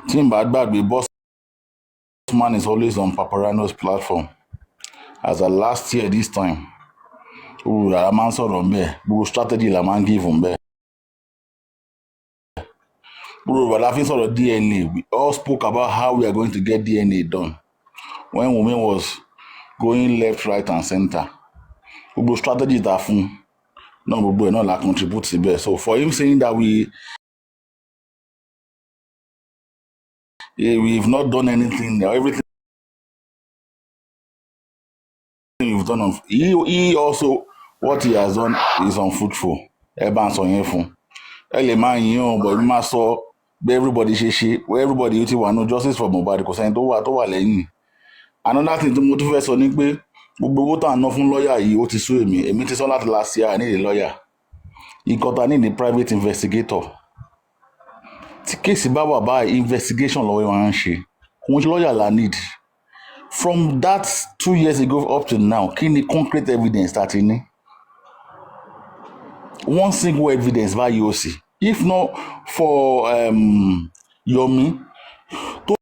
tí n bá gbàgbé Bossman is always on Paparano's platform as a last year this time a máa ń sọ̀rọ̀ ńbẹ̀ gbogbo strategy la máa ń give ńbẹ̀ gbogbo la fi ń sọ̀rọ̀ DNA we all spoke about how we are going to get DNA done when Wunmi was going left right and center gbogbo strategy ta fún náà gbogbo ẹ̀ náà la contribute síbẹ̀ so for him saying that we've not done anything everything we've done he also what he has done is unfruitful ẹ bá ń sọ yẹn fún ẹ lè máa yìn ọ́ but ẹ máa sọ bí everybody ṣe everybody ti wà no justice for Mohbad kò sẹ́ni tó wà lẹ́yìn another thing tí mo tún fẹ́ sọ ni pé gbogbo owó tá à ń ná fún lọ́ọ̀yà yìí ó ti sú èmi ti sọ láti last year I need a lawyer ìkọta ní the private investigator tí kéèsì bá wà báyìí investigation lọ́wọ́ wọn ń ṣe kò ń ṣe lọ́ọ̀yà la need from that 2 years ago up to now kí ni concrete evidence tá a ti ní one single evidence báyìí ó sì if not for Yomi tó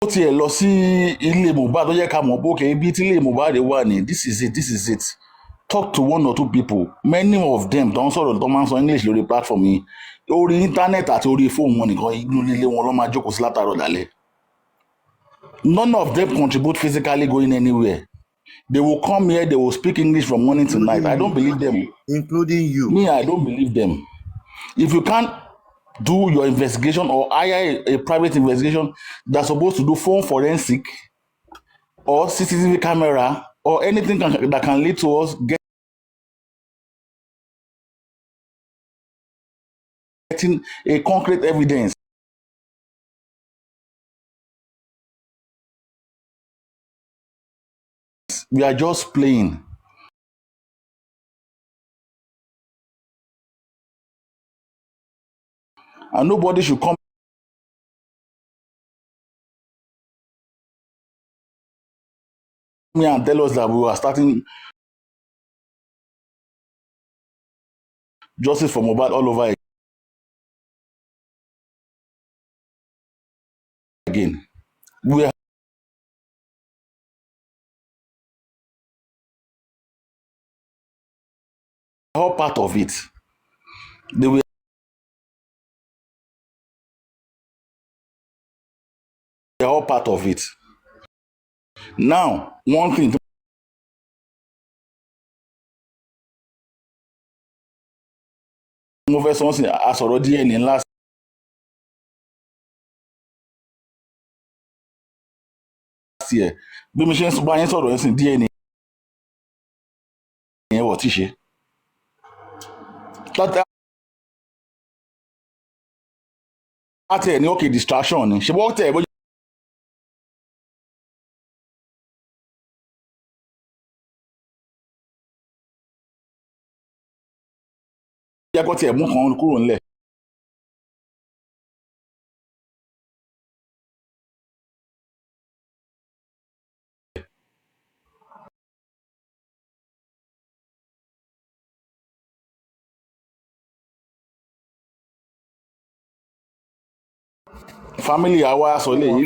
tiẹ̀ lọ sí ilé Mohbad tó yẹ ká mọ̀ bókè ibi tí ilé Mohbad wà ní this is it talk to 1 or 2 people many of them tó ń sọ̀rọ̀ tó máa ń sọ English lórí platform yìí orí íńtánẹ́ẹ̀tì àti orí fóònù wọn nìkan inú ilé wọn ló máa jókòó sí látàárọ̀ dálẹ̀ none of them contribute physically going anywhere they will come here they will speak English from morning to night I don't believe them including you. me I don't believe them if you can't do your investigation or hire a private investigation that's supposed to do phone forensic or CCTV camera or anything that can lead to us getting a concrete evidence. We are just playing. And nobody should come here and tell us that we are starting justice for Mohbad all over again. We are all part of it. They were all part of it. Now, one thing mo fẹ́ sọ sí àsọ̀rọ̀ DNA last year bí mo ṣe ń bá yín sọ̀rọ̀ ẹ̀sìn DNA yẹn wọ̀ tí ṣe láti ẹ̀ ní òkè distraction ni ṣe bọ́ tẹ̀ ẹ̀ bójú jẹ́ kó tiẹ̀ mú kan kúrò ńlẹ̀. Family àwa sọ lè yí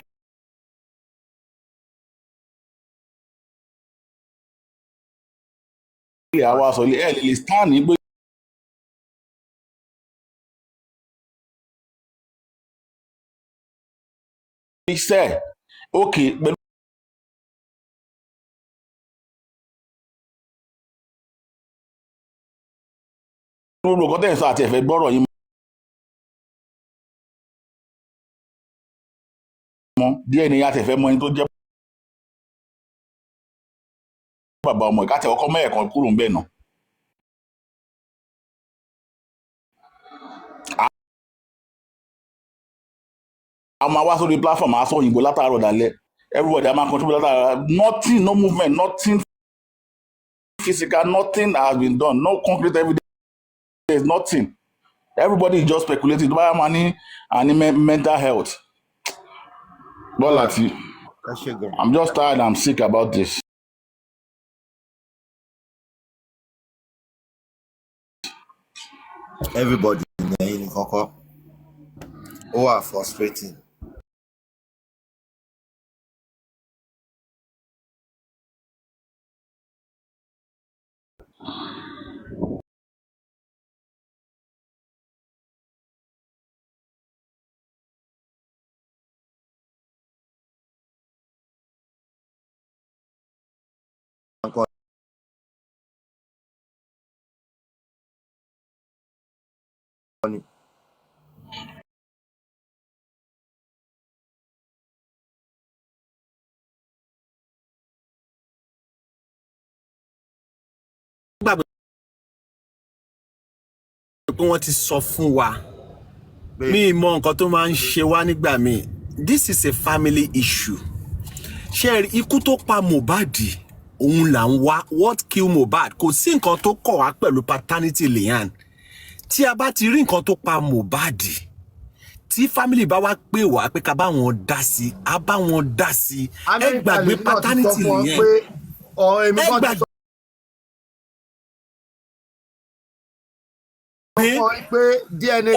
ilé àwa sọ lè ẹ̀ lè stand ní pé iṣẹ́ òkè pẹ̀lú gbogbo nǹkan tẹ̀ ń sọ àti ẹ̀fẹ̀ gbọ́rọ̀ yìí mọ́ díẹ̀ ní àtẹ̀fẹ́ mọ́ ẹni tó jẹ́ bàbá ọmọ ìkàtẹ̀ ọkọ mẹ́ẹ̀kan kúrò ń bẹ̀ náà I'm a the platform. I saw you go later. Everybody, I'm a control later. Nothing, no movement, nothing physical, nothing has been done. No concrete evidence. There's nothing. Everybody is just speculating about money and mental health. But I'm just tired. I'm sick about this. Everybody in Koko. Oh, frustrating. This is a family issue. Share ikú tó pa Mohbad òun là ń wá what kill Mohbad kò sí nǹkan tó kọ̀ wá pẹ̀lú paternity lian tí a bá ti rí nǹkan tó pa Mohbad tí family bá wá pè wá pé ká bá wọn dá sí a bá wọn dá sí ẹ gbàgbé paternity lian ẹ gbàgbé pé DNA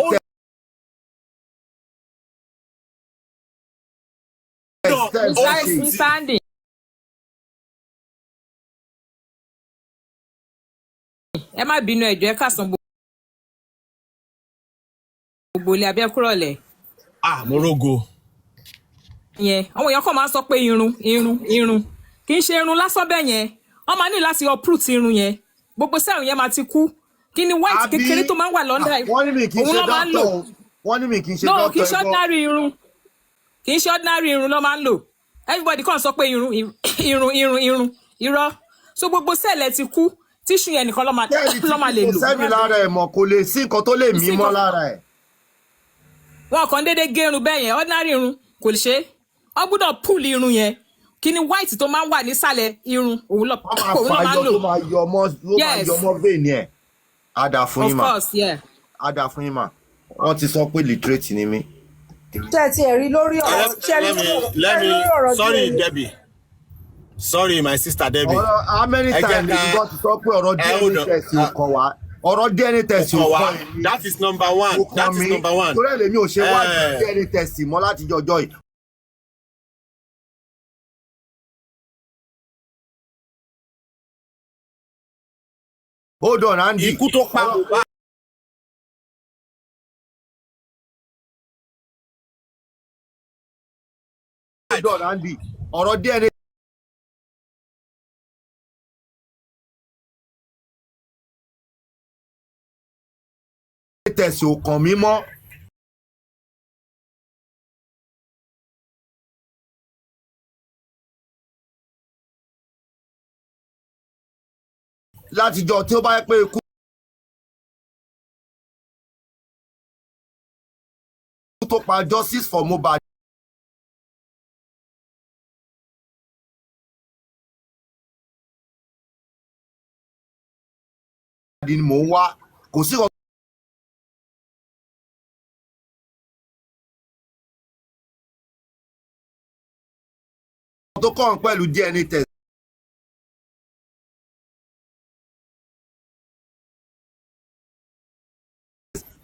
Standing. Ẹ má bínú ẹjọ́ ẹ kásán gbogbo ilé abẹ́ kúrọ̀lẹ́. Morogo. Yẹn àwọn èèyàn kàn máa ń sọ pé irun kì í ṣe irun lásán bẹ́ẹ̀ yẹn wọ́n máa ní láti uproot irun yẹn gbogbo sẹ́rùn yẹn máa ti kú kí ni white kékeré tó máa ń wà lọ́ndà òun ló máa ń lò. Wọ́n ní mi kì í ṣe no kì í ṣe ordinary irun ló máa ń lò everybody kàn sọ pé irun irọ́ so gbogbo sẹ́ẹ̀lẹ̀ ti kú tíṣù yẹn nìkan ló máa lè lò. kò sẹ́mi lára ẹ̀ mọ̀ kò lè sí nǹkan tó lè mí mọ́ lára ẹ̀. Wọn kàn déédéé gé irun bẹ́ẹ̀ yẹn ordinary irun kò lè ṣe é wọ́n gbọ́dọ̀ pull irun yẹn kí ni white tó máa ń wà nísàlẹ̀ irun òun ló máa ń lò. Ló máa yọ ọmọ vein yẹn á dà fún yín mà. Of course, yeah. Á dà fún yín mà wọ́n ti sọ pé literate ni mí. Ṣé ti ẹ̀ rí lórí ọ̀rọ̀ Sorry Debbie. Sorry my sister Debbie. How many times you got to talk pé ọ̀rọ̀ DNA test ò kàn wá ọ̀rọ̀ DNA test ò kàn mí. That is number one. Torí ẹ̀ lèmi ò ṣe wá DNA test mọ́ láti jọjọ́ yìí. Hold on Andy. Ikú tó pa Mohbad. Hold on Andy. Ọ̀rọ̀ DNA test ò kàn mí mọ́. Látijọ́ tí ó bá yẹ pé ikú tó pa justice for Mohbad ni mò ń wá kò sí tó kàn pẹ̀lú DNA test.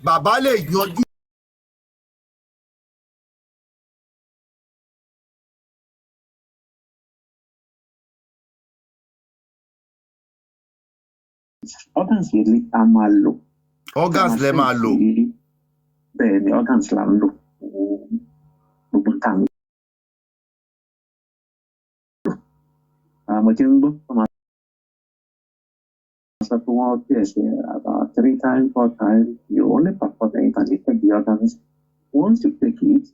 Bàbá lè yanjú organs yìí a máa lò. Organs lẹ máa lò. Bẹ́ẹ̀ ni organs là ń lò gbogbo tá à ń lò. Mo ti ń gbọ́ ọmọ sọ pé wọ́n test about 3 times 4 times you only perform it and you take the organs. Once you take it,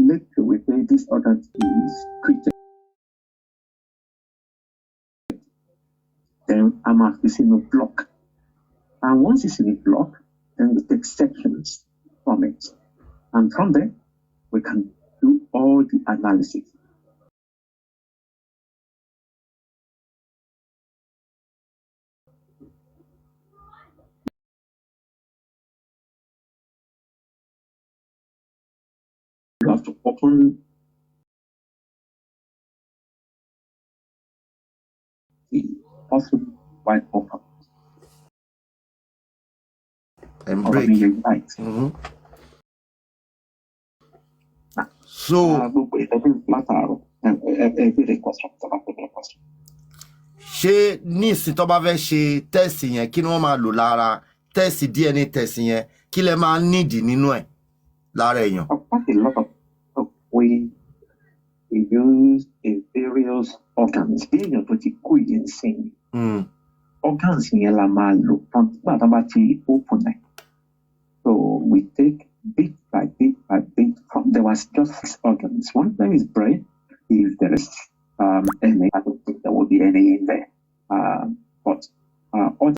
make sure we say this organ is treated. Then I'm at this in a block. And once it's in a block, then we take take sections from it. And from there, we can do all the analysis. You have to open the possible white paper and break. Right. So, ṣé ní ìsìn tó bá fẹ́ ṣe test yẹn kí ni wọ́n máa lò lára test DNA test yẹn kí lẹ máa nídìí nínú ẹ̀ lára èèyàn. We use various organs. Bí èèyàn tó ti kú yìí ń sìn. Organs yẹn la máa lò tán nígbà tó bá ti open ẹ̀. So we take bit by bit by bit from there was just 6 organs. One of them is brain. If there is NA, I don't think there will be any in there. But all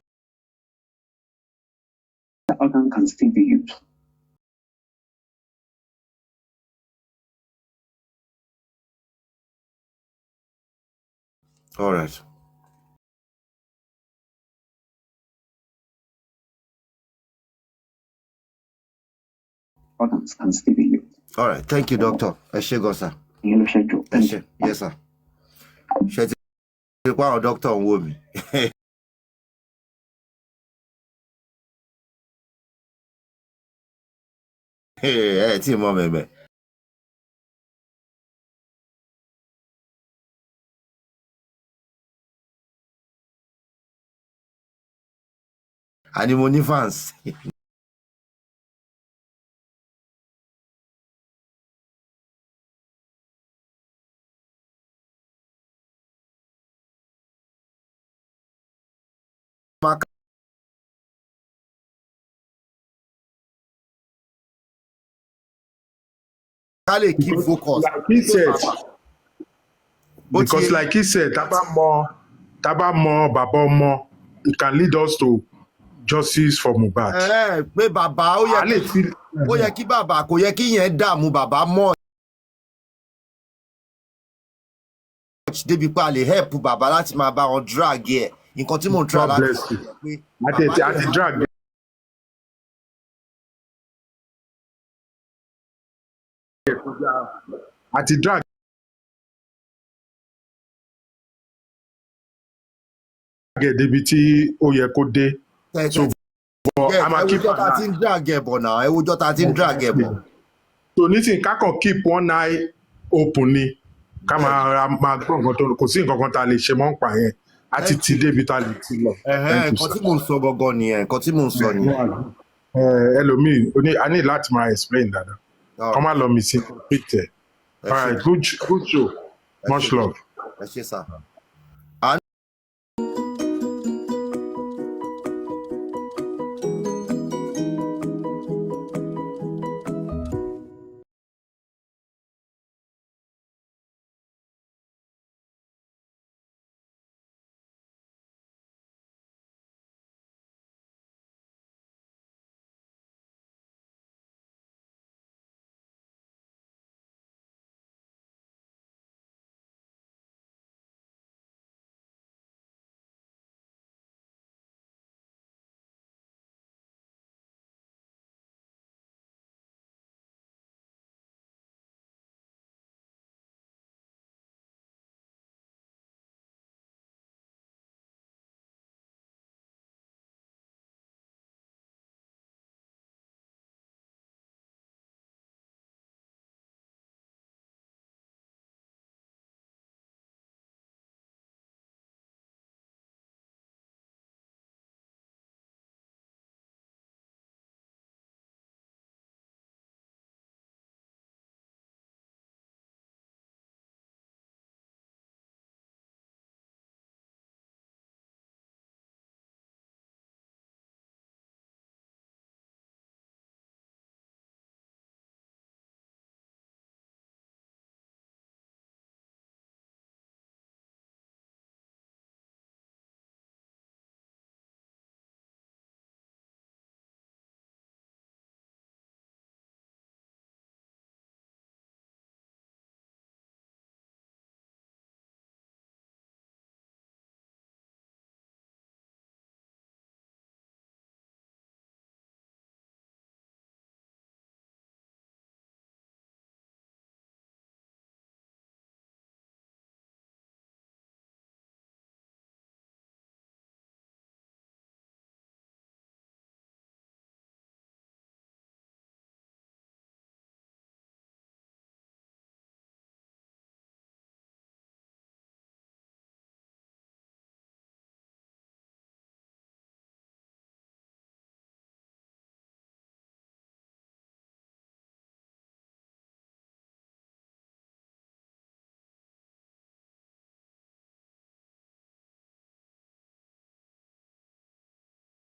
the organ can still be used. All right. Organs can still be used. All right. Thank you, doctor. Ẹ ṣé gan sir. Ẹ ṣé. Yes, sir. Ṣé ti pa àwọn doctor ń wò mí? Ẹ tí mọ̀ mẹ́mẹ́. Àní mo ní fans. Keep focus. Like he said, because like he said, Taba Mo, Baba Mo, it can lead us to justice for Mohbad. Pé bàbá ó yẹ kí bàbá kò yẹ kí yẹn dààmú bàbá mọ́. Débi pé a lè help bàbá láti máa bá wọn drag ẹ̀. Nǹkan tí mò ń try láti sọ pé àti drag. Àti drag. Débi tí ó yẹ kó dé. So a máa keep an eye. Ẹwùjọ́ ta ti ń drag ẹ̀ bọ̀. So nísìnyí ká kàn keep one eye open ni. Ká máa gbọ́ nǹkan tó kò sí nǹkan kan tá a lè ṣe mọ́ ń pa yẹn. A ti ti débi tá a lè ti lọ. Nǹkan tí mò ń sọ gangan nìyẹn. Nǹkan tí mò ń sọ nìyẹn. Ẹlòmíì, I need láti máa explain dáadáa. Kọ́ máa lọ misinterpret ẹ̀. All right, good show. Much love. Ẹ ṣé sir.